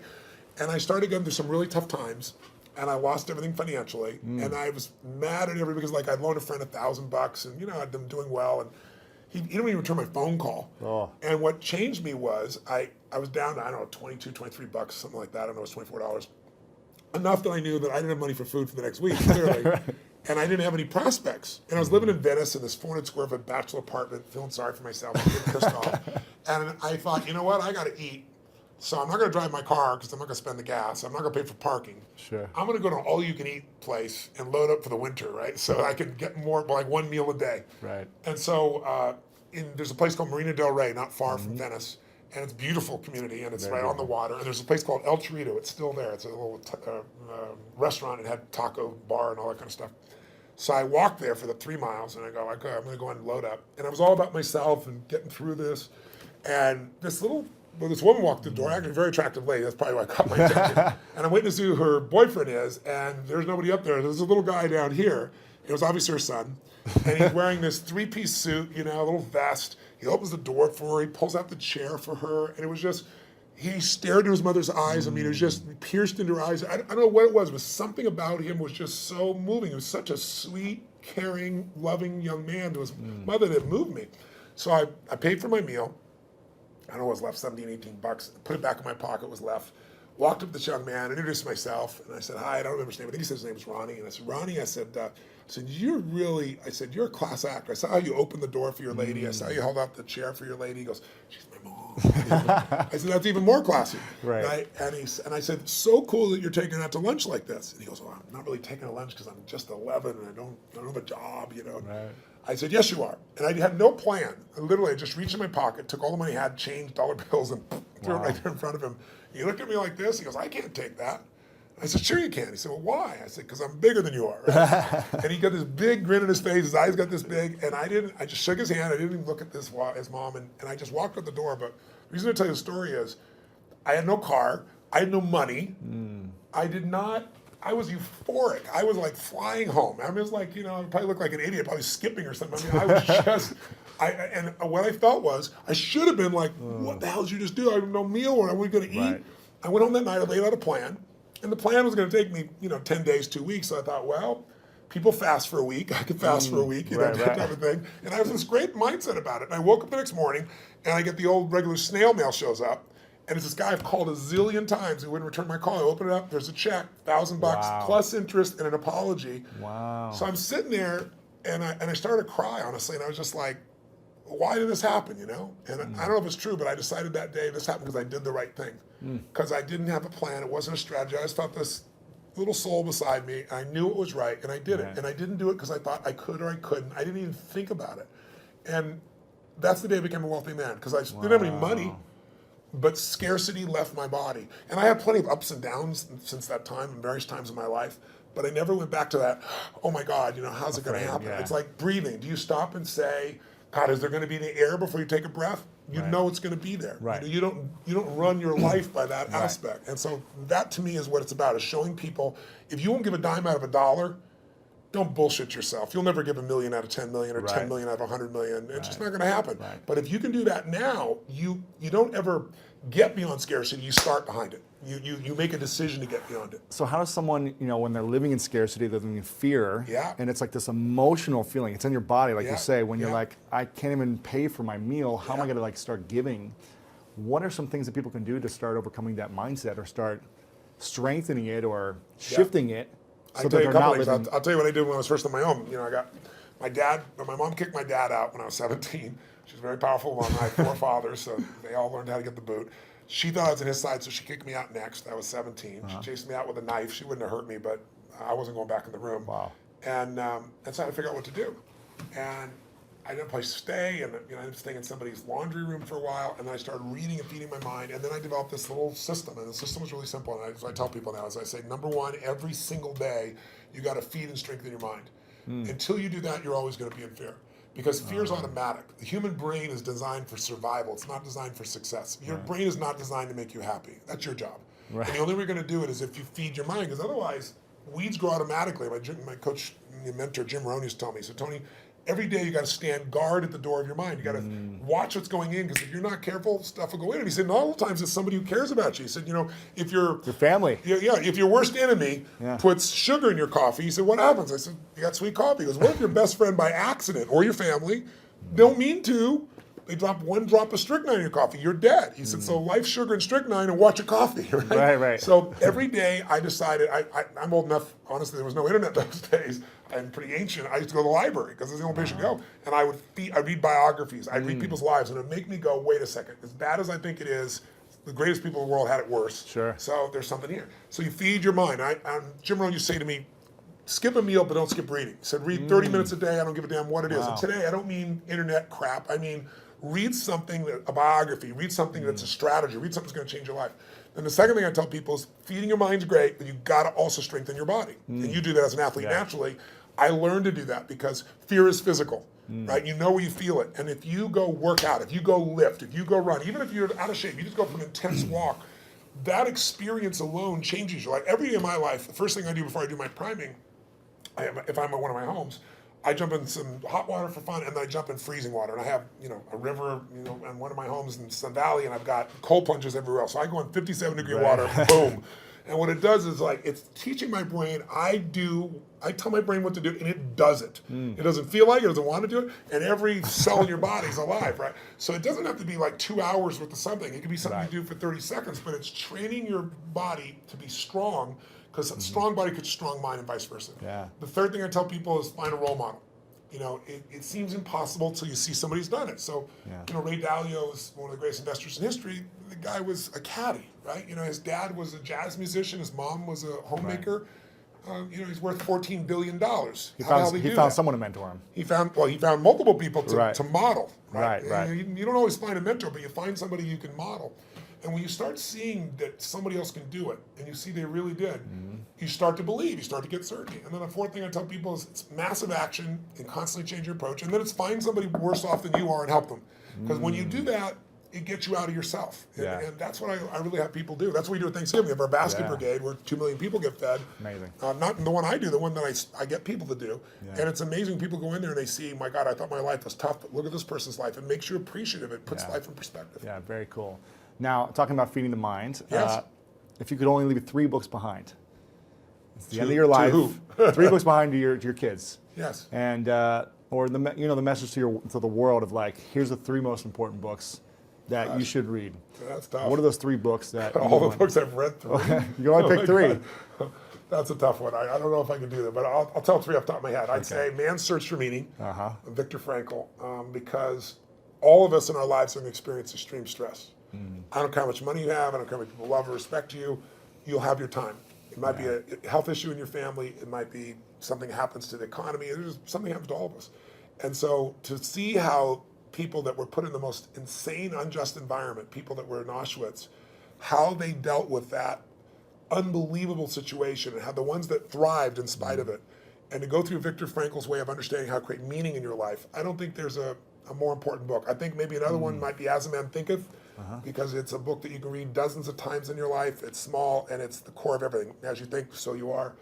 Speaker 2: And I started going through some really tough times, and I lost everything financially. And I was mad at everybody because I loaned a friend $1,000, and I'd been doing well, and he didn't even return my phone call.
Speaker 1: Oh.
Speaker 2: And what changed me was I was down to, I don't know, 22, 23 bucks, something like that. I don't know, it was $24. Enough that I knew that I didn't have money for food for the next week, clearly. And I didn't have any prospects. And I was living in Venice in this 400 square foot bachelor apartment, feeling sorry for myself, getting pissed off. And I thought, you know what, I got to eat. So I'm not going to drive my car because I'm not going to spend the gas. I'm not going to pay for parking.
Speaker 1: Sure.
Speaker 2: I'm going to go to an all-you-can-eat place and load up for the winter, right? So I can get more, like one meal a day.
Speaker 1: Right.
Speaker 2: And so there's a place called Marina del Rey, not far from Venice. And it's a beautiful community, and it's right on the water. And there's a place called El Chorrito. It's still there. It's a little restaurant. It had taco bar and all that kind of stuff. So I walked there for the 3 miles, and I go, okay, I'm going to go and load up. And it was all about myself and getting through this. And this woman walked through the door, actually a very attractive lady. That's probably why I caught my attention. And I'm waiting to see who her boyfriend is, and there's nobody up there. There's a little guy down here. It was obviously her son. And he's wearing this 3-piece suit, a little vest. He opens the door for her. He pulls out the chair for her. And it was just, he stared into his mother's eyes. I mean, it was just pierced into her eyes. I don't know what it was, but something about him was just so moving. He was such a sweet, caring, loving young man to his mother that moved me. So I paid for my meal. I don't know what was left, 17, 18 bucks. Put it back in my pocket, what was left. Walked up to this young man, introduced myself, and I said, hi, I don't remember his name. I think he said his name was Ronnie. And I said, Ronnie, I said, you're a class actor. I saw how you opened the door for your lady. I saw you held out the chair for your lady. He goes, she's my mom. I said, that's even more classy.
Speaker 1: Right.
Speaker 2: And I said, so cool that you're taking her out to lunch like this. And he goes, well, I'm not really taking her lunch because I'm just 11 and I don't have a job,
Speaker 1: Right.
Speaker 2: I said, yes, you are. And I had no plan. I just reached in my pocket, took all the money I had, changed dollar bills, and threw it right there in front of him. He looked at me like this. He goes, I can't take that. I said, sure you can. He said, well, why? I said, because I'm bigger than you are. Right? And he got this big grin on his face. His eyes got this big. And I just shook his hand. I didn't even look at his mom. And I just walked out the door. But the reason I tell you the story is I had no car. I had no money. I was euphoric. I was like flying home. I mean, it was like, I probably looked like an idiot, probably skipping or something. I mean, I was just, and what I felt was, I should have been like, what the hell did you just do? I have no meal, or are we going to eat?
Speaker 1: Right.
Speaker 2: I went home that night, I laid out a plan, and the plan was going to take me, 10 days, 2 weeks. So I thought, well, people fast for a week. I could fast for a week, that type of thing. And I was in this great mindset about it. And I woke up the next morning, and I get the old regular snail mail shows up. And it's this guy I've called a zillion times who wouldn't return my call. I open it up, there's a check, $1,000 plus interest and an apology.
Speaker 1: Wow.
Speaker 2: So I'm sitting there and I started to cry, honestly, and I was just like, why did this happen, And I don't know if it's true, but I decided that day this happened because I did the right thing. Because I didn't have a plan, it wasn't a strategy. I just felt this little soul beside me, and I knew it was right, and I did it. And I didn't do it because I thought I could or I couldn't. I didn't even think about it. And that's the day I became a wealthy man, because I didn't have any money. But scarcity left my body. And I had plenty of ups and downs since that time in various times in my life, but I never went back to that, oh my God, how's it going to happen? Yeah. It's like breathing. Do you stop and say, God, is there going to be any air before you take a breath? You know it's going to be there.
Speaker 1: Right.
Speaker 2: You don't run your life by that aspect. And so that to me is what it's about, is showing people, if you won't give a dime out of $1, don't bullshit yourself. You'll never give $1 million out of 10 million or 10 million out of 100 million. It's just not going to happen.
Speaker 1: Right.
Speaker 2: But if you can do that now, you don't ever get beyond scarcity. You start behind it. You make a decision to get beyond it.
Speaker 1: So how does someone, when they're living in scarcity, they're living in fear, and it's like this emotional feeling. It's in your body, like you say, when you're like, I can't even pay for my meal. How am I going to start giving? What are some things that people can do to start overcoming that mindset, or start strengthening it, or shifting it?
Speaker 2: I can tell you a couple things. I'll tell you what I did when I was first on my own. I got my mom kicked my dad out when I was 17. She's a very powerful woman. I had 4 fathers, so they all learned how to get the boot. She thought I was on his side, so she kicked me out next. I was 17. She chased me out with a knife. She wouldn't have hurt me, but I wasn't going back in the room.
Speaker 1: Wow.
Speaker 2: And so I had to figure out what to do. And I didn't have a place to stay, and I ended up staying in somebody's laundry room for a while, and then I started reading and feeding my mind, and then I developed this little system, and the system was really simple, and I tell people now, as I say, number one, every single day, you got to feed and strengthen your mind. Until you do that, you're always going to be in fear. Because fear is automatic. The human brain is designed for survival. It's not designed for success. Your brain is not designed to make you happy. That's your job. Right. And the only way you're going to do it is if you feed your mind, because otherwise weeds grow automatically. My coach, my mentor, Jim Rohn, used to tell me, so Tony, every day you got to stand guard at the door of your mind. You got to watch what's going in, because if you're not careful, stuff will go in. And he said, not all the times it's somebody who cares about you. He said, if your
Speaker 1: family,
Speaker 2: if your worst enemy puts sugar in your coffee, he said, what happens? I said, you got sweet coffee. He goes, what if your best friend by accident, or your family, don't mean to, they drop one drop of strychnine in your coffee, you're dead. He said, so life, sugar, and strychnine, and watch your coffee, right?
Speaker 1: Right.
Speaker 2: So every day I decided, I'm old enough, honestly, there was no internet those days. I'm pretty ancient. I used to go to the library because it's the only place you go. And I'd read biographies. I'd read people's lives, and it would make me go, wait a second. As bad as I think it is, the greatest people in the world had it worse.
Speaker 1: Sure.
Speaker 2: So there's something here. So you feed your mind. Jim Rohn used to say to me, skip a meal, but don't skip reading. He said, read 30 minutes a day. I don't give a damn what it is. And today, I don't mean internet crap. I mean, read something, a biography, read something that's a strategy, read something that's going to change your life. And the second thing I tell people is feeding your mind's great, but you've got to also strengthen your body. And you do that as an athlete naturally. I learned to do that because fear is physical, right? You know where you feel it. And if you go work out, if you go lift, if you go run, even if you're out of shape, you just go for an intense walk, that experience alone changes you. Like every day of my life, the first thing I do before I do my priming, if I'm at one of my homes, I jump in some hot water for fun, and then I jump in freezing water. And I have, a river, in one of my homes in Sun Valley, and I've got cold plunges everywhere else. So I go in 57-degree water, boom. And what it does is it's teaching my brain, I tell my brain what to do, and it does it. It doesn't feel like it, doesn't want to do it, and every cell in your body is alive, right? So it doesn't have to be 2 hours worth of something. It can be something you do for 30 seconds, but it's training your body to be strong, because a strong body creates a strong mind and vice versa.
Speaker 1: Yeah.
Speaker 2: The third thing I tell people is find a role model. It seems impossible until you see somebody who's done it. So, Ray Dalio is one of the greatest investors in history. The guy was a caddy, right? His dad was a jazz musician. His mom was a homemaker. He's worth $14 billion.
Speaker 1: He found someone to mentor him.
Speaker 2: He found multiple people to model. Right. You don't always find a mentor, but you find somebody you can model. And when you start seeing that somebody else can do it, and you see they really did, you start to believe, you start to get certainty. And then the fourth thing I tell people is it's massive action and constantly change your approach. And then it's find somebody worse off than you are and help them. Because when you do that, it gets you out of yourself. And that's what I really have people do. That's what we do at Thanksgiving. We have our basket brigade where 2 million people get fed.
Speaker 1: Amazing.
Speaker 2: Not the one I do, the one that I get people to do. Yeah. And it's amazing. People go in there and they see, my God, I thought my life was tough, but look at this person's life. It makes you appreciative. It puts life in perspective.
Speaker 1: Yeah, very cool. Now, talking about feeding the mind,
Speaker 2: yes.
Speaker 1: If you could only leave 3 books behind, it's the end of your life. 3 books behind to your kids.
Speaker 2: Yes.
Speaker 1: And or the message to the world of here's the 3 most important books that you should read.
Speaker 2: That's tough.
Speaker 1: What are those 3 books that
Speaker 2: all the books I've read through?
Speaker 1: You can only pick 3.
Speaker 2: That's a tough one. I don't know if I can do that, but I'll tell 3 off the top of my head. I'd say Man's Search for Meaning, Viktor Frankl, because all of us in our lives are going to experience extreme stress. I don't care how much money you have. I don't care how much people love or respect you. You'll have your time. It might be a health issue in your family. It might be something happens to the economy. There's something happens to all of us. And so to see how people that were put in the most insane, unjust environment, people that were in Auschwitz, how they dealt with that unbelievable situation and how the ones that thrived in spite of it, and to go through Viktor Frankl's way of understanding how to create meaning in your life, I don't think there's a more important book. I think maybe another one might be As a Man Thinketh, because it's a book that you can read dozens of times in your life. It's small, and it's the core of everything. As you think, so you are.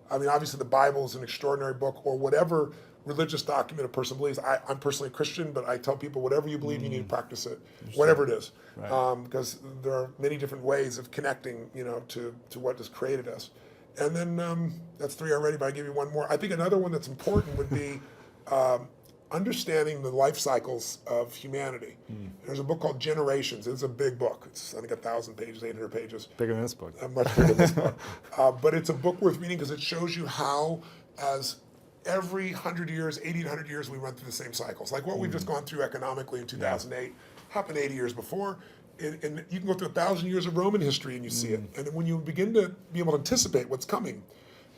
Speaker 2: I mean, obviously the Bible is an extraordinary book, or whatever religious document a person believes. I'm personally a Christian, but I tell people whatever you believe, you need to practice it, whatever it is. Because there are many different ways of connecting, to what has created us. And then that's 3 already, but I'll give you one more. I think another one that's important would be understanding the life cycles of humanity. There's a book called Generations. It's a big book. It's, I think, 1,000 pages, 800 pages.
Speaker 1: Bigger than this book.
Speaker 2: Much bigger than this book. But it's a book worth reading because it shows you how, as every 100 years, 80 to 100 years, we run through the same cycles. Like what we've just gone through economically in 2008 happened 80 years before. And you can go through 1,000 years of Roman history and you see it. And when you begin to be able to anticipate what's coming,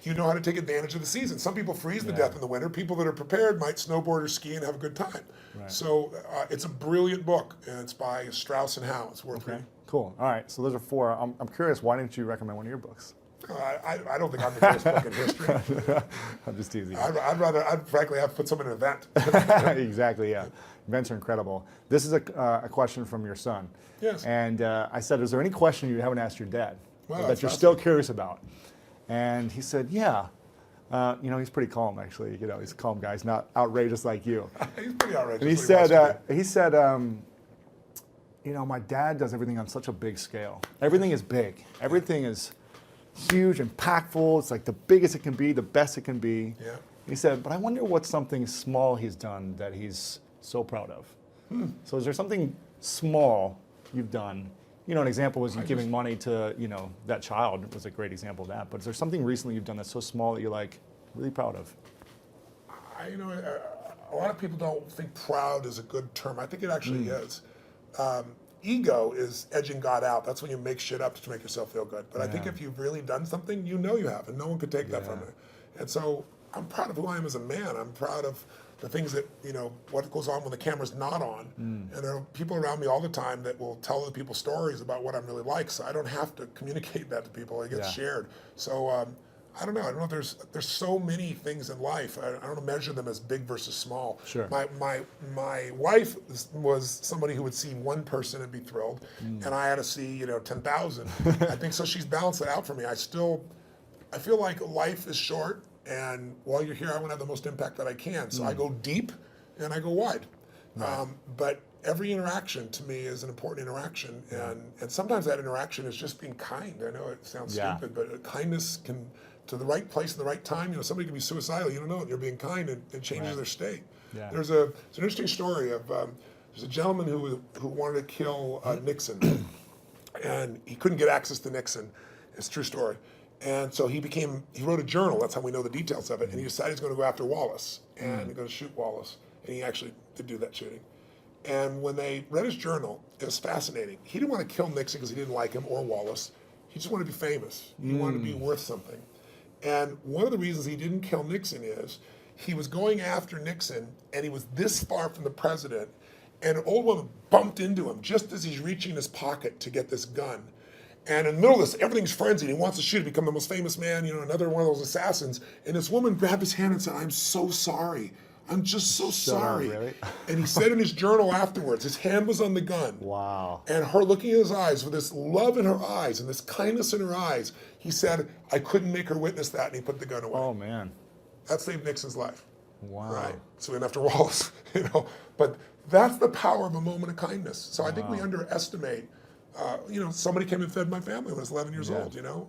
Speaker 2: you know how to take advantage of the season. Some people freeze to death in the winter. People that are prepared might snowboard or ski and have a good time. So it's a brilliant book, and it's by Strauss and Howe. It's worth reading.
Speaker 1: Cool. All right. So those are 4. I'm curious. Why didn't you recommend one of your books?
Speaker 2: I don't think I'm the greatest book in history.
Speaker 1: I'm just teasing.
Speaker 2: I'd frankly have put some in an event.
Speaker 1: Exactly, yeah. Events are incredible. This is a question from your son.
Speaker 2: Yes.
Speaker 1: And I said, is there any question you haven't asked your dad
Speaker 2: Wow,
Speaker 1: that you're still curious about? And he said, yeah. You know, he's pretty calm, actually. You know, he's a calm guy. He's not outrageous like you.
Speaker 2: He's pretty outrageous.
Speaker 1: And he said, you know, my dad does everything on such a big scale. Everything is big. Everything is huge, impactful. It's like the biggest it can be, the best it can be.
Speaker 2: Yeah.
Speaker 1: He said, but I wonder what's something small he's done that he's so proud of. So is there something small you've done? You know, an example was you giving money to, you know, that child was a great example of that. But is there something recently you've done that's so small that you're like really proud of?
Speaker 2: You know, a lot of people don't think proud is a good term. I think it actually is. Ego is edging God out. That's when you make shit up to make yourself feel good. But I think if you've really done something, you know you have, and no one could take that from you. And so I'm proud of who I am as a man. I'm proud of the things that, you know, what goes on when the camera's not on. And there are people around me all the time that will tell other people stories about what I'm really like, so I don't have to communicate that to people. It gets shared. So I don't know. There's so many things in life. I don't measure them as big versus small.
Speaker 1: Sure.
Speaker 2: My wife was somebody who would see one person and be thrilled, and I had to see, you know, 10,000. I think so. She's balanced it out for me. I feel like life is short, and while you're here, I want to have the most impact that I can. So I go deep and I go wide. But every interaction to me is an important interaction, and sometimes that interaction is just being kind. I know it sounds stupid, but kindness can, to the right place at the right time. You know, somebody can be suicidal. You don't know it. You're being kind, and it changes their state. Yeah. It's an interesting story of there's a gentleman who wanted to kill Nixon, and he couldn't get access to Nixon. It's a true story. And so he wrote a journal. That's how we know the details of it. And he decided he's going to go after Wallace and he's going to shoot Wallace. And he actually did do that shooting. And when they read his journal, it was fascinating. He didn't want to kill Nixon because he didn't like him or Wallace. He just wanted to be famous. He wanted to be worth something. And one of the reasons he didn't kill Nixon is he was going after Nixon, and he was this far from the president, and an old woman bumped into him just as he's reaching his pocket to get this gun. And in the middle of this, everything's frenzied. He wants to shoot, become the most famous man, you know, another one of those assassins. And this woman grabbed his hand and said, "I'm so sorry. I'm just so sorry."
Speaker 1: Really?
Speaker 2: And he said in his journal afterwards, his hand was on the gun.
Speaker 1: Wow.
Speaker 2: And her looking in his eyes with this love in her eyes and this kindness in her eyes, he said, "I couldn't make her witness that," and he put the gun away.
Speaker 1: Oh, man.
Speaker 2: That saved Nixon's life.
Speaker 1: Wow.
Speaker 2: Right. So we went after Wallace, you know. But that's the power of a moment of kindness. So I think we underestimate. You know, somebody came and fed my family when I was 11 years old, you know.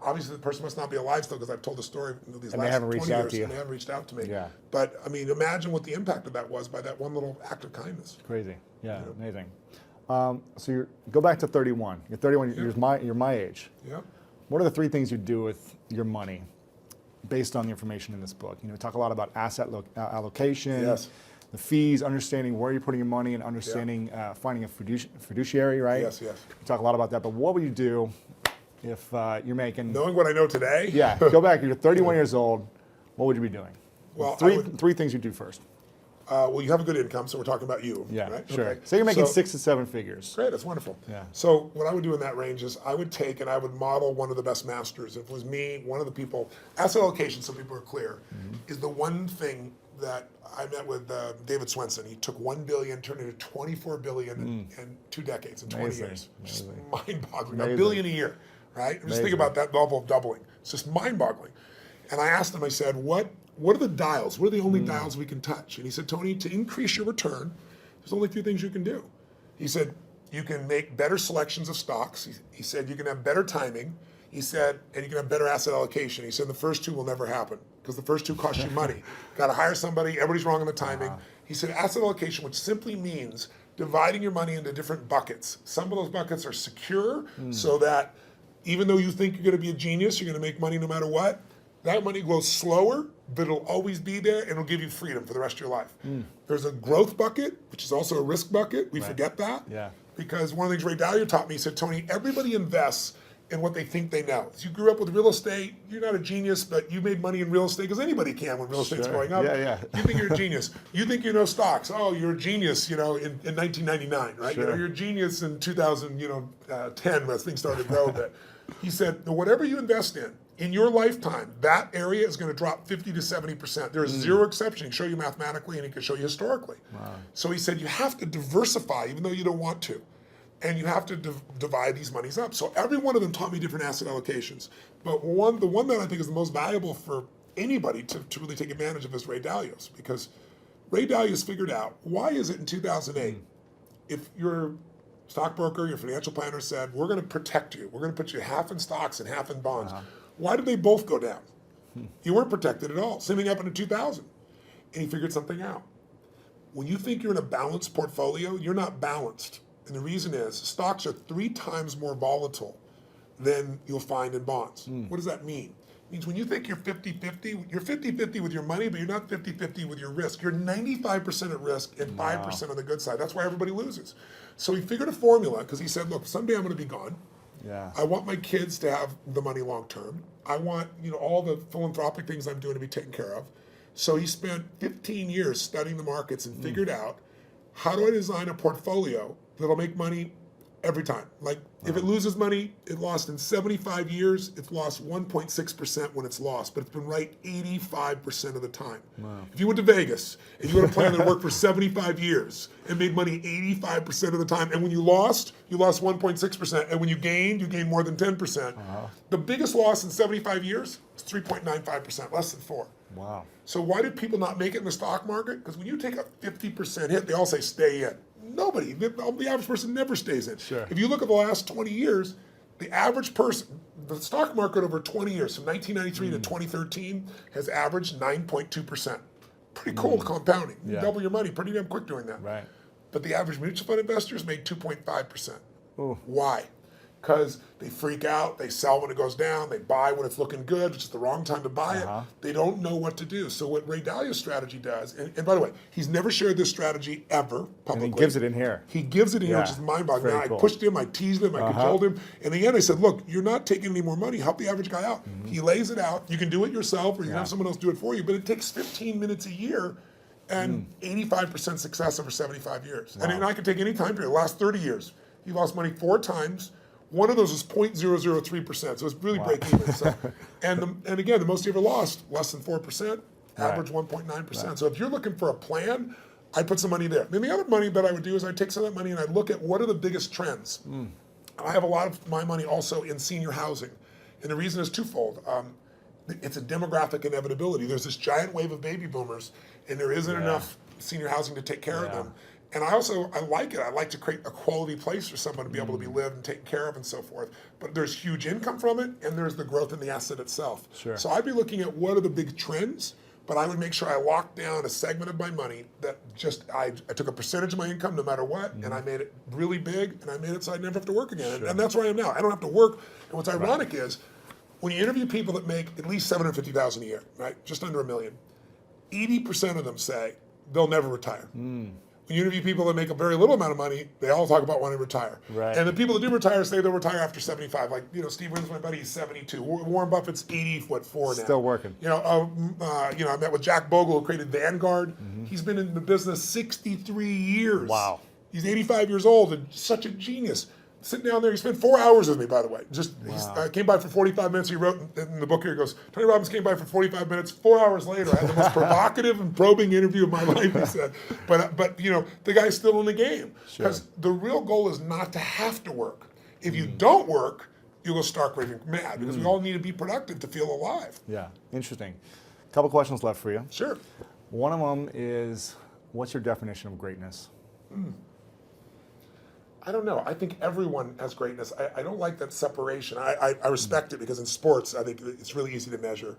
Speaker 2: Obviously, the person must not be alive still because I've told the story these last 20 years. And they haven't reached out to me. Yeah. But, I mean, imagine what the impact of that was by that one little act of kindness.
Speaker 1: Crazy. Yeah, amazing. So go back to 31. You're 31, you're my age.
Speaker 2: Yeah.
Speaker 1: What are the 3 things you do with your money based on the information in this book? You know, we talk a lot about asset allocation. The fees, understanding where you're putting your money, and understanding finding a fiduciary, right?
Speaker 2: Yes.
Speaker 1: We talk a lot about that, but what would you do if you're making...
Speaker 2: Knowing what I know today?
Speaker 1: Yeah, go back, you're 31 years old, what would you be doing?
Speaker 2: Well,
Speaker 1: three things you do first.
Speaker 2: Well, you have a good income, so we're talking about you.
Speaker 1: Yeah,
Speaker 2: right?
Speaker 1: sure.
Speaker 2: Okay.
Speaker 1: So you're making 6 to 7 figures.
Speaker 2: Great, that's wonderful.
Speaker 1: Yeah.
Speaker 2: So what I would do in that range is I would take and I would model one of the best masters. If it was me, one of the people, asset allocation, so people are clear, is the one thing that I met with David Swenson. He took $1 billion, turned it into $24 billion in 2 decades, in 20 years. Just mind-boggling. $1 billion a year, right? Just think about that level of doubling. It's just mind-boggling. And I asked him, I said, what are the dials? What are the only dials we can touch? And he said, Tony, to increase your return, there's only 2 things you can do. He said, you can make better selections of stocks. He said, you can have better timing. He said, and you can have better asset allocation. He said, the first 2 will never happen because the first 2 cost you money. Got to hire somebody. Everybody's wrong on the timing. He said, asset allocation, which simply means dividing your money into different buckets. Some of those buckets are secure so that even though you think you're going to be a genius, you're going to make money no matter what, that money goes slower, but it'll always be there and it'll give you freedom for the rest of your life. There's a growth bucket, which is also a risk bucket. We forget that.
Speaker 1: Yeah.
Speaker 2: Because one of the things Ray Dalio taught me, he said, Tony, everybody invests in what they think they know. If you grew up with real estate, you're not a genius, but you made money in real estate because anybody can when real estate's going up. You think you're a genius. You think you know stocks. Oh, you're a genius, in 1999, right? You're a genius in 2010 when things started to grow a bit. He said, whatever you invest in your lifetime, that area is going to drop 50 to 70%. There's zero exception. He can show you mathematically and he can show you historically. Wow. So he said, you have to diversify even though you don't want to. And you have to divide these monies up. So every one of them taught me different asset allocations. But the one that I think is the most valuable for anybody to really take advantage of is Ray Dalio's. Because Ray Dalio's figured out, why is it in 2008, if your stockbroker, your financial planner said, we're going to protect you. We're going to put you half in stocks and half in bonds. Why did they both go down? You weren't protected at all. Same thing happened in 2000. And he figured something out. When you think you're in a balanced portfolio, you're not balanced. And the reason is stocks are 3 times more volatile than you'll find in bonds. What does that mean? It means when you think you're 50-50, you're 50-50 with your money, but you're not 50-50 with your risk. You're 95% at risk and 5% on the good side. That's why everybody loses. So he figured a formula because he said, look, someday I'm going to be gone. Yeah. I want my kids to have the money long term. I want all the philanthropic things I'm doing to be taken care of. So he spent 15 years studying the markets and figured out, how do I design a portfolio that'll make money every time? Like, if it loses money, it lost in 75 years, it's lost 1.6% when it's lost, but it's been right 85% of the time. Wow. If you went to Vegas and you had a plan that worked for 75 years and made money 85% of the time, and when you lost 1.6%, and when you gained more than 10%. The biggest loss in 75 years is 3.95%, less than 4. Wow. So why did people not make it in the stock market? Because when you take a 50% hit, they all say stay in. Nobody, the average person never stays in. Sure. If you look at the last 20 years, the average person, the stock market over 20 years, from 1993 to 2013, has averaged 9.2%. Pretty cool compounding. You double your money pretty damn quick doing that. Right. But the average mutual fund investors made 2.5%. Why? Because they freak out, they sell when it goes down, they buy when it's looking good, which is the wrong time to buy it. They don't know what to do. So what Ray Dalio's strategy does, and by the way, he's never shared this strategy ever publicly.
Speaker 1: And he gives it in here.
Speaker 2: He gives it in here, which is mind-boggling. Now, cool. I pushed him, I teased him, I cajoled him. In the end, I said, look, you're not taking any more money. Help the average guy out. He lays it out. You can do it yourself, or you can have someone else do it for you, but it takes 15 minutes a year and 85% success over 75 years. And I can take any time period. The last 30 years, he lost money 4 times. One of those was 0.003%, so it's really break even. So, and again, the most you ever lost, less than 4%, average 1.9%. So if you're looking for a plan, I'd put some money there. Then the other money that I would do is I'd take some of that money and I'd look at what are the biggest trends. I have a lot of my money also in senior housing. And the reason is twofold. It's a demographic inevitability. There's this giant wave of baby boomers, and there isn't enough senior housing to take care of them. And I like it. I like to create a quality place for someone to be able to be lived and taken care of and so forth. But there's huge income from it, and there's the growth in the asset itself. Sure. So I'd be looking at what are the big trends, but I would make sure I locked down a segment of my money that I took a percentage of my income no matter what, and I made it really big, and I made it so I'd never have to work again. Sure. And that's where I am now. I don't have to work. And what's ironic is, when you interview people that make at least $750,000 a year, right, just under $1 million, 80% of them say they'll never retire. When you interview people that make a very little amount of money, they all talk about wanting to retire. Right. And the people that do retire say they'll retire after 75. Like, Steve Wynn's my buddy, he's 72. Warren Buffett's 84 now.
Speaker 1: Still working.
Speaker 2: I met with Jack Bogle, who created Vanguard. He's been in the business 63 years. Wow. He's 85 years old and such a genius. Sitting down there, he spent 4 hours with me, by the way. He came by for 45 minutes. He wrote in the book here, he goes, Tony Robbins came by for 45 minutes. 4 hours later, I had the most provocative and probing interview of my life, he said. But the guy's still in the game. Because the real goal is not to have to work. If you don't work, you'll go stark raving mad, because we all need to be productive to feel alive. Yeah, interesting. A couple questions left for you. Sure. One of them is, what's your definition of greatness? I don't know. I think everyone has greatness. I don't like that separation. I respect it, because in sports, I think it's really easy to measure.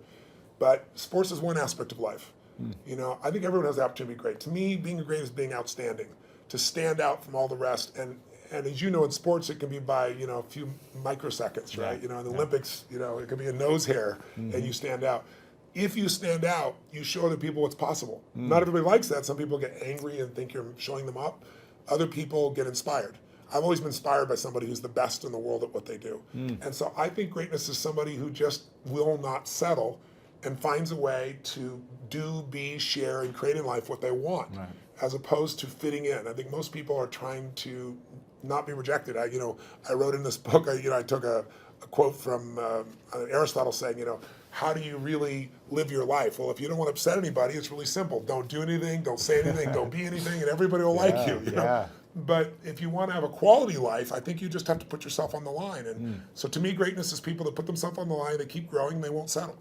Speaker 2: But sports is one aspect of life. I think everyone has the opportunity to be great. To me, being great is being outstanding, to stand out from all the rest. And as you know, in sports, it can be by a few microseconds, right? In the Olympics, it could be a nose hair, and you stand out. If you stand out, you show other people what's possible. Not everybody likes that. Some people get angry and think you're showing them up. Other people get inspired. I've always been inspired by somebody who's the best in the world at what they do. And so I think greatness is somebody who just will not settle and finds a way to do, be, share, and create in life what they want, as opposed to fitting in. I think most people are trying to not be rejected. I wrote in this book, I took a quote from Aristotle saying, how do you really live your life? Well, if you don't want to upset anybody, it's really simple. Don't do anything, don't say anything, don't be anything, and everybody will like you. You know? But if you want to have a quality life, I think you just have to put yourself on the line. And so to me, greatness is people that put themselves on the line, they keep growing, they won't settle.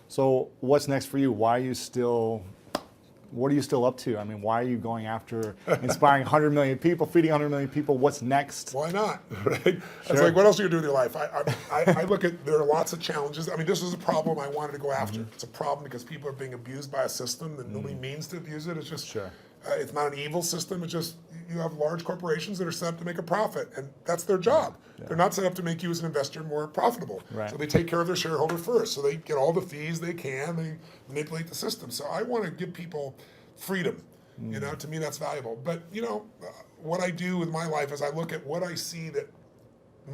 Speaker 1: So what's next for you? What are you still up to? I mean, why are you going after inspiring 100 million people, feeding 100 million people? What's next?
Speaker 2: Why not? Right? It's like, what else are you going to do with your life? I look at, there are lots of challenges. I mean, this was a problem I wanted to go after. It's a problem because people are being abused by a system that nobody means to abuse it. It's just, it's not an evil system. It's just, you have large corporations that are set up to make a profit, and that's their job. They're not set up to make you as an investor more profitable. So they take care of their shareholder first. So they get all the fees they can. They manipulate the system. So I want to give people freedom. To me, that's valuable. But, what I do with my life is I look at what I see that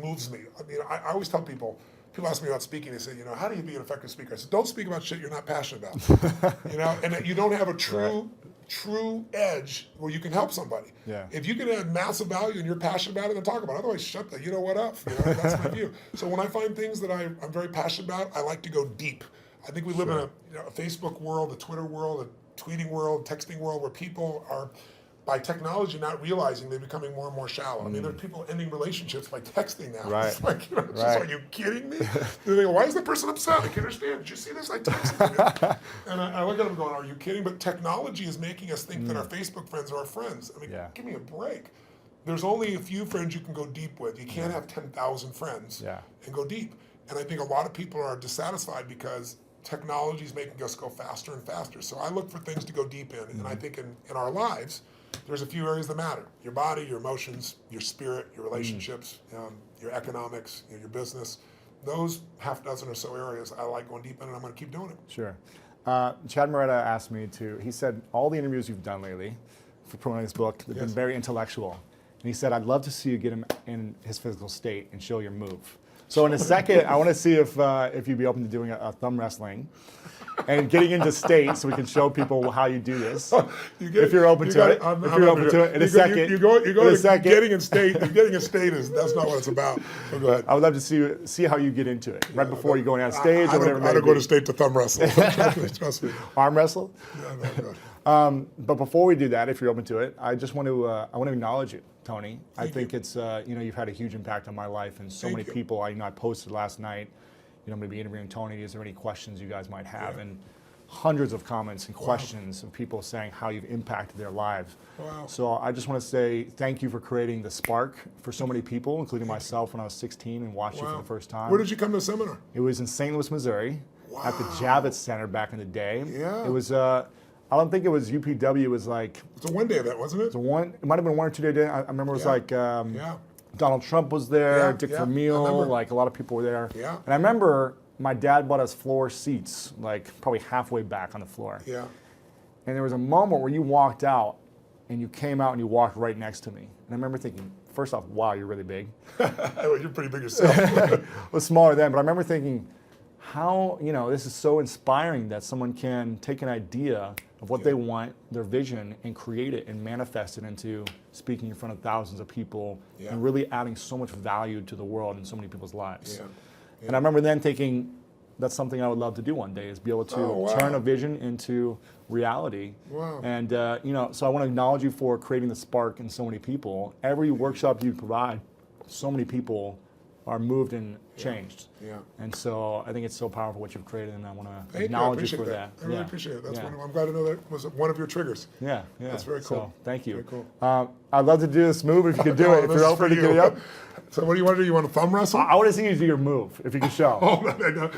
Speaker 2: moves me. I mean, I always tell people ask me about speaking, they say, how do you be an effective speaker? I said, don't speak about shit you're not passionate about. And that you don't have a true edge where you can help somebody. If you can add massive value and you're passionate about it, then talk about it. Otherwise, shut the what up. That's my view. So when I find things that I'm very passionate about, I like to go deep. I think we live in a Facebook world, a Twitter world, a tweeting world, texting world, where people are, by technology, not realizing they're becoming more and more shallow. I mean, there's people ending relationships by texting now. It's like, just, are you kidding me? They go, why is that person upset? I can't understand. Did you see this? I texted you. And I look at them going, are you kidding? But technology is making us think that our Facebook friends are our friends. I mean, give me a break. There's only a few friends you can go deep with. You can't have 10,000 friends and go deep. And I think a lot of people are dissatisfied because technology is making us go faster and faster. So I look for things to go deep in. And I think in our lives, there's a few areas that matter. Your body, your emotions, your spirit, your relationships, your economics, your business. Those half dozen or so areas I like going deep in, and I'm going to keep doing it.
Speaker 1: Chad Moretta asked me he said, all the interviews you've done lately for promoting this book, they've been very intellectual. And he said, I'd love to see you get him in his physical state and show your move. So in a second, I want to see if you'd be open to doing a thumb wrestling and getting into state so we can show people how you do this. If you're open to it. If you're open to it. In a second.
Speaker 2: You go to getting in state. Getting in state that's not what it's about. So go ahead.
Speaker 1: I would love to see how you get into it right before you're going on stage or whatever.
Speaker 2: I don't go to state to thumb wrestle. Trust me.
Speaker 1: Arm wrestle?
Speaker 2: No.
Speaker 1: But before we do that, if you're open to it, I just want to acknowledge you, Tony. I think it's you've had a huge impact on my life and so many people. I posted last night. I'm going to be interviewing Tony. Is there any questions you guys might have? And hundreds of comments and questions of people saying how you've impacted their lives. So I just want to say thank you for creating the spark for so many people, including myself when I was 16 and watched you for the first time.
Speaker 2: Where did you come to the seminar?
Speaker 1: It was in St. Louis, Missouri, at the Javits Center back in the day. It was. I don't think it was UPW. It was like
Speaker 2: it's a one-day event, wasn't it?
Speaker 1: It might have been 1 or 2 day. I remember it was like. Donald Trump was there, Dick Vermeil, like a lot of people were there. And I remember my dad bought us floor seats, like probably halfway back on the floor. And there was a moment where you walked out and you came out and you walked right next to me. And I remember thinking, first off, wow, you're really big.
Speaker 2: Well, you're pretty big yourself.
Speaker 1: I was smaller then, but I remember thinking, how, this is so inspiring that someone can take an idea of what they want, their vision, and create it and manifest it into speaking in front of thousands of people and really adding so much value to the world and so many people's lives. And I remember then thinking, that's something I would love to do one day, is be able to turn a vision into reality. And so I want to acknowledge you for creating the spark in so many people. Every workshop you provide, so many people are moved and changed. And so I think it's so powerful what you've created, and I want to acknowledge you for that.
Speaker 2: I really appreciate it. I'm glad to know that was one of your triggers. That's very cool.
Speaker 1: So, thank you.
Speaker 2: Very cool.
Speaker 1: I'd love to do this move if you could do it. If you're open to get it up.
Speaker 2: So what do you want to do? You want to thumb wrestle?
Speaker 1: I want to see you do your move, if you can show.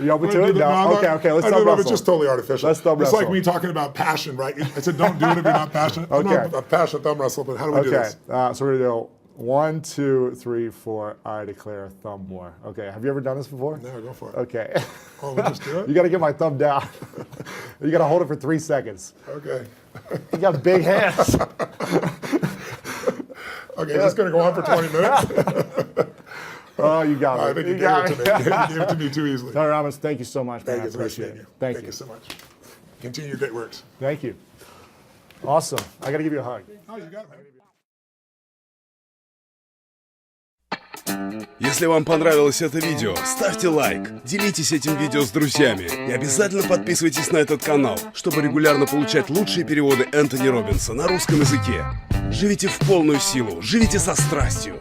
Speaker 1: You open to it?
Speaker 2: No.
Speaker 1: Okay, let's thumb wrestle.
Speaker 2: It's just totally artificial.
Speaker 1: Let's thumb wrestle.
Speaker 2: It's like me talking about passion, right? I said don't do it if you're not passionate. I'm not a passionate thumb wrestle, but how do we do this?
Speaker 1: So we're going to go 1, 2, 3, 4. I declare thumb war. Okay. Have you ever done this before?
Speaker 2: No, go for it.
Speaker 1: Okay.
Speaker 2: Oh, we just do it?
Speaker 1: You got to get my thumb down. You got to hold it for 3 seconds.
Speaker 2: Okay.
Speaker 1: You got big hands.
Speaker 2: Okay, this is going to go on for 20 minutes.
Speaker 1: Oh, you got me.
Speaker 2: I think you gave it to me. You gave it to me too easily.
Speaker 1: Dr. Robinson, thank you so much, man.
Speaker 2: Thank
Speaker 1: I
Speaker 2: you.
Speaker 1: appreciate it. Thank you
Speaker 2: so much. Continue your great works.
Speaker 1: Thank you. Awesome. I got to give you a hug.
Speaker 2: Oh, you got it, man.
Speaker 3: Если вам понравилось это видео, ставьте лайк, делитесь этим видео с друзьями и обязательно подписывайтесь на этот канал, чтобы регулярно получать лучшие переводы Энтони Роббинса на русском языке. Живите в полную силу, живите со страстью.